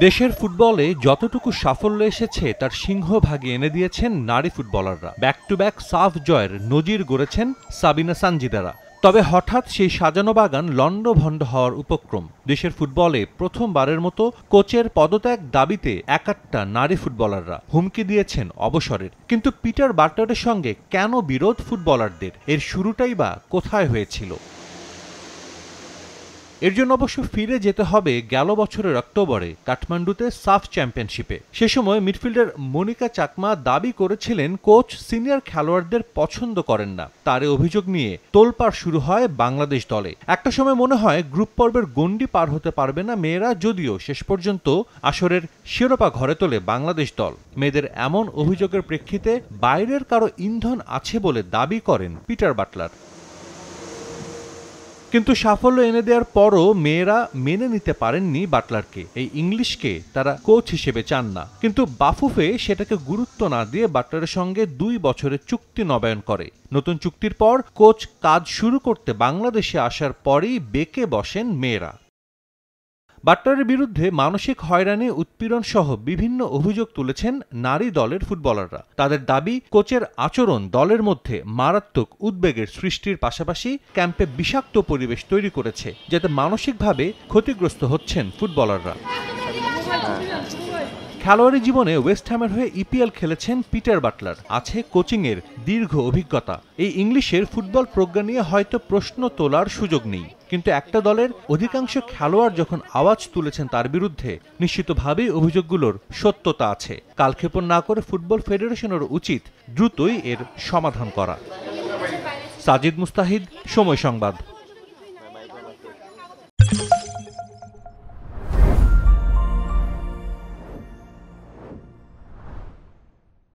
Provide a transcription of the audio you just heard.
দেশের ফুটবলে যতটুকু সাফল্য এসেছে তার সিংহভাগই এনে দিয়েছেন নারী ফুটবলাররা। ব্যাক টু ব্যাক সাফ জয়ের নজির গড়েছেন সাবিনা সানজিদারা। তবে হঠাৎ সেই সাজানো বাগান লণ্ডভণ্ড হওয়ার উপক্রম। দেশের ফুটবলে প্রথমবারের মতো কোচের পদত্যাগ দাবিতে একাট্টা নারী ফুটবলাররা হুমকি দিয়েছেন অবসরের। কিন্তু পিটার বাটলারের সঙ্গে কেন বিরোধ ফুটবলারদের? এর শুরুটাই বা কোথায় হয়েছিল? এর জন্য অবশ্য ফিরে যেতে হবে গেল বছরের অক্টোবরে কাঠমান্ডুতে সাফ চ্যাম্পিয়নশিপে। সে সময় মিডফিল্ডার মনিকা চাকমা দাবি করেছিলেন কোচ সিনিয়র খেলোয়াড়দের পছন্দ করেন না। তার অভিযোগ নিয়ে তোলপাড় শুরু হয় বাংলাদেশ দলে। একটা সময় মনে হয় গ্রুপ পর্বের গণ্ডি পার হতে পারবে না মেয়েরা, যদিও শেষ পর্যন্ত আসরের শিরোপা ঘরে তোলে বাংলাদেশ দল। মেয়েদের এমন অভিযোগের প্রেক্ষিতে বাইরের কারো ইন্ধন আছে বলে দাবি করেন পিটার বাটলার। কিন্তু সাফল্য এনে দেওয়ার পরও মেয়েরা মেনে নিতে পারেননি বাটলারকে। এই ইংলিশকে তারা কোচ হিসেবে চান না। কিন্তু বাফুফে সেটাকে গুরুত্ব না দিয়ে বাটলারের সঙ্গে 2 বছরের চুক্তি নবায়ন করে। নতুন চুক্তির পর কোচ কাজ শুরু করতে বাংলাদেশে আসার পরেই বেঁকে বসেন মেয়েরা। বাটলারের বিরুদ্ধে মানসিক হয়রানি, উৎপীড়ন সহ বিভিন্ন অভিযোগ তুলেছেন নারী দলের ফুটবলাররা। তাদের দাবি, কোচের আচরণ দলের মধ্যে মারাত্মক উদ্বেগের সৃষ্টির পাশাপাশি ক্যাম্পে বিষাক্ত পরিবেশ তৈরি করেছে, যাতে মানসিকভাবে ক্ষতিগ্রস্ত হচ্ছেন ফুটবলাররা। খেলোয়াড়ি জীবনে ওয়েস্ট হ্যামের হয়ে ইপিএল খেলেছেন পিটার বাটলার। আছে কোচিংয়ের দীর্ঘ অভিজ্ঞতা। এই ইংলিশের ফুটবল প্রজ্ঞা নিয়ে হয়তো প্রশ্ন তোলার সুযোগ নেই, কিন্তু একটা দলের অধিকাংশ খেলোয়াড় যখন আওয়াজ তুলেছেন তার বিরুদ্ধে, নিশ্চিতভাবেই অভিযোগগুলোর সত্যতা আছে। কালক্ষেপণ না করে ফুটবল ফেডারেশনের উচিত দ্রুতই এর সমাধান করা। সাজিদ মুস্তাহিদ, সময় সংবাদ।